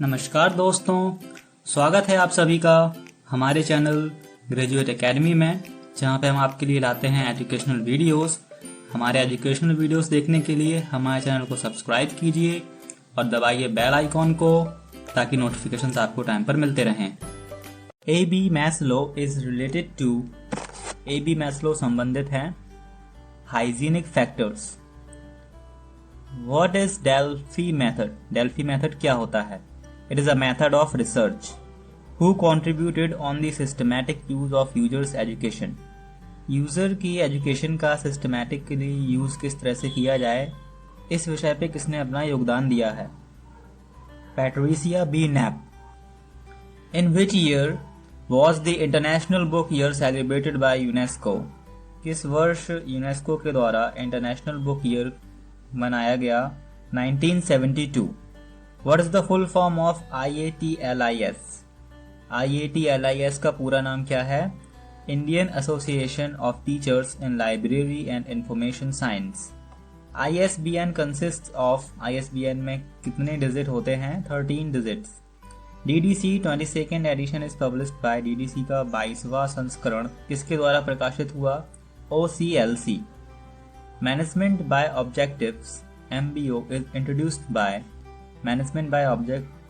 नमस्कार दोस्तों, स्वागत है आप सभी का हमारे चैनल ग्रेजुएट एकेडमी में, जहां पे हम आपके लिए लाते हैं एजुकेशनल वीडियोस। हमारे एजुकेशनल वीडियोस देखने के लिए हमारे चैनल को सब्सक्राइब कीजिए और दबाइए बेल आइकॉन को, ताकि नोटिफिकेशंस आपको टाइम पर मिलते रहें। A B. Maslow is related to, A B. Maslow संबंधित है hygienic factors. What is Delphi method? Delphi method क्या होता है? It is a method of research. Who contributed on the systematic use of users' education? User की education का systematically use किस तरह से किया जाए, इस विषय पे किसने अपना योगदान दिया है? Patricia B Knapp. In which year was the International Book Year celebrated by UNESCO? किस वर्ष यूनेस्को के द्वारा इंटरनेशनल बुक ईयर मनाया गया? 1972। What is the full form of IATLIS? IATLIS का पूरा नाम क्या है? Indian Association of Teachers in Library and Information Science. ISBN consists of, ISBN में कितने डिजिट होते हैं? 13 digits. DDC 22nd edition is published by, DDC का 22वां संस्करण किसके द्वारा प्रकाशित हुआ? OCLC. Management by Objectives, MBO is introduced by, management by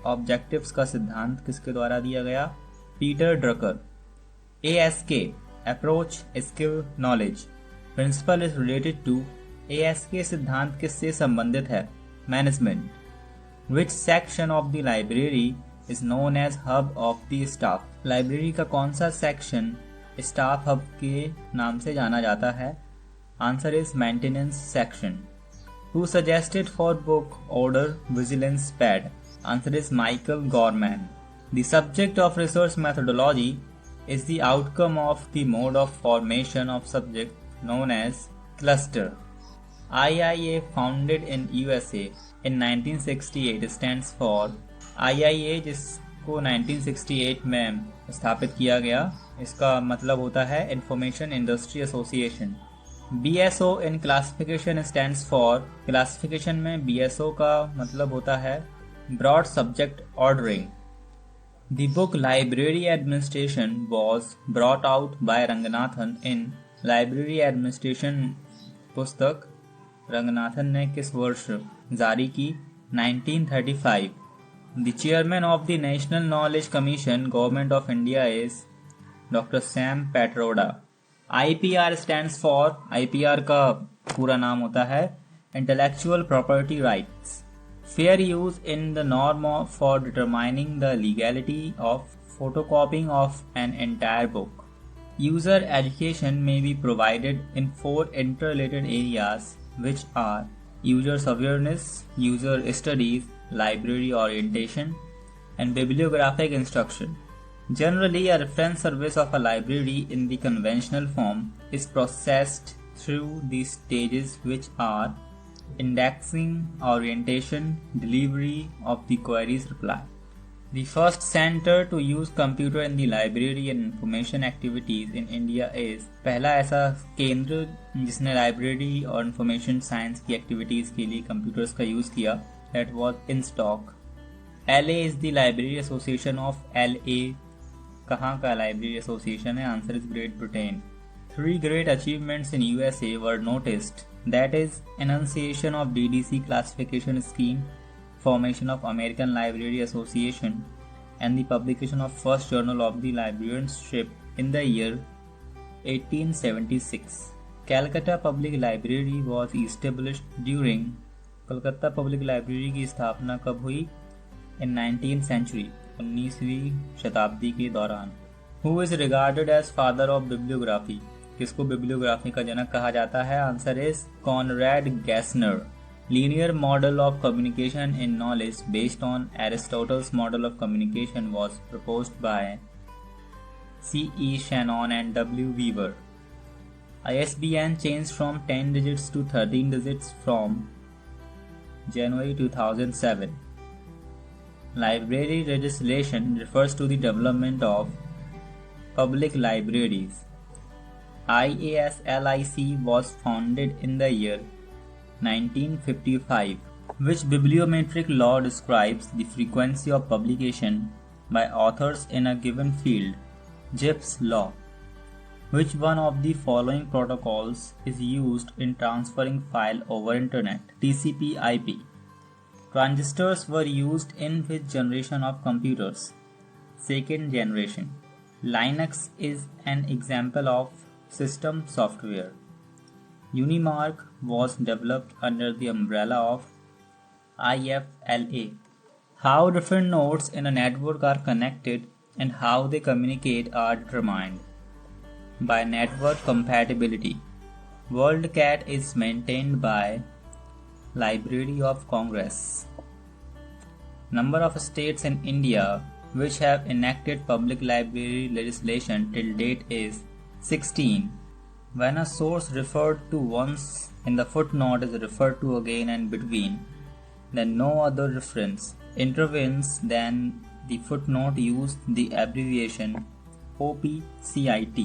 objectives का सिद्धांत किसके द्वारा दिया गया? Peter Drucker. ASK approach skill knowledge principle is related to, ASK सिद्धांत किससे संबंधित है? Management. Which section of the library is known as hub of the staff? Library का कौन सा सेक्शन स्टाफ हब के नाम से जाना जाता है? Answer is maintenance section. Who suggested for book order vigilance pad? Answer is Michael Gorman. The subject of research methodology is the outcome of the mode of formation of subject known as cluster. IIA founded in USA in 1968 stands for, IIA जिसको 1968 में स्थापित किया गया, इसका मतलब होता है information industry association. BSO in classification stands for, classification में BSO का मतलब होता है broad subject ordering. The book library administration was brought out by Ranganathan in, library administration पुस्तक रंगनाथन ने किस वर्ष जारी की? 1935। The chairman of the national knowledge commission government of India is doctor Sam Pitroda. IPR stands for, IPR का पूरा नाम होता है intellectual property rights. Fair use in the norm for determining the legality of photocopying of an entire book. User education may be provided in 4 interrelated areas which are users awareness, user studies, library orientation and bibliographic instruction. Generally, a reference service of a library in the conventional form is processed through these stages, which are indexing, orientation, delivery of the query's reply. The first center to use computer in the library and information activities in India is, पहला ऐसा केंद्र जिसने library और information science की activities के लिए computers का use किया, that was in stock. LA is the Library Association of LA. कहाँ का लाइब्रेरी एसोसिएशन है? Answer is great Britain. 3 great achievements in USA were noticed, that is enunciation of DDC classification scheme, formation of American Library Association and the publication of first journal of the librarianship in the year 1876. Calcutta Public Library was established during, Calcutta public library की स्थापना कब हुई? in 19th century, 19वीं शताब्दी के दौरान। Who is regarded as father of bibliography? किसको bibliography का जनक कहा जाता है? Answer is Conrad Gesner. Linear model of communication in knowledge based on Aristotle's model of communication was proposed by C.E. Shannon and W. Weaver. ISBN changed from 10 digits to 13 digits from January 2007. Library legislation refers to the development of public libraries. IASLIC was founded in the year 1955. Which bibliometric law describes the frequency of publication by authors in a given field? Zipf's law. Which one of the following protocols is used in transferring file over internet? TCP/IP. Transistors were used in which generation of computers? Second generation. Linux is an example of system software. Unimark was developed under the umbrella of IFLA. How different nodes in a network are connected and how they communicate are determined by network compatibility. WorldCat is maintained by Library of Congress. Number of states in India which have enacted public library legislation till date is 16. When a source referred to once in the footnote is referred to again and between, then no other reference intervenes than the footnote used the abbreviation OPCIT.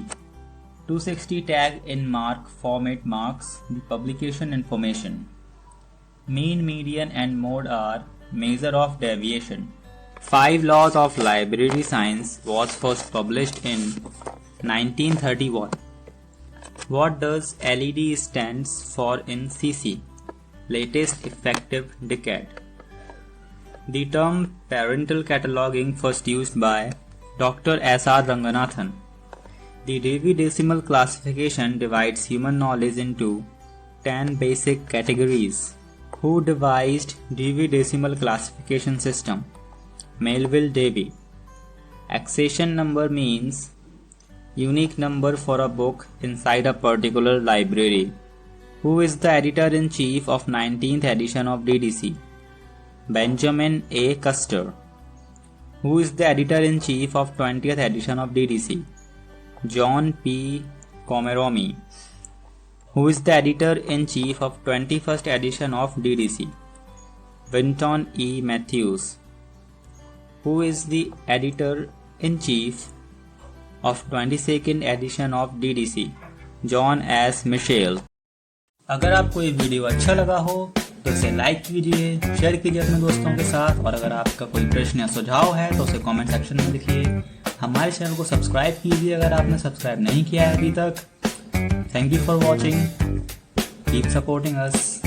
260 tag in mark format marks the publication information. Mean, median and mode are measure of deviation. 5 Laws of Library Science was first published in 1931. What does LED stands for in CC? Latest effective decade. The term parental cataloging first used by Dr. S.R. Ranganathan. The Dewey Decimal Classification divides human knowledge into 10 basic categories. Who devised Dewey Decimal Classification System? Melville Dewey. Accession number means unique number for a book inside a particular library. Who is the editor-in-chief of 19th edition of DDC? Benjamin A. Custer. Who is the editor-in-chief of 20th edition of DDC? John P. Comeromi. Who is the editor-in-chief of 21st edition of DDC? Winton E. Matthews. Who is the editor-in-chief of 22nd edition of DDC? John S. Michel. अगर आपको ये video अच्छा लगा हो तो इसे like कीजिए, share कीजिए अपने दोस्तों के साथ, और अगर आपका कोई प्रश्न या सुझाव है तो उसे कमेंट सेक्शन में लिखिए। हमारे चैनल को सब्सक्राइब कीजिए अगर आपने सब्सक्राइब नहीं किया है अभी तक। Thank you for watching, keep supporting us.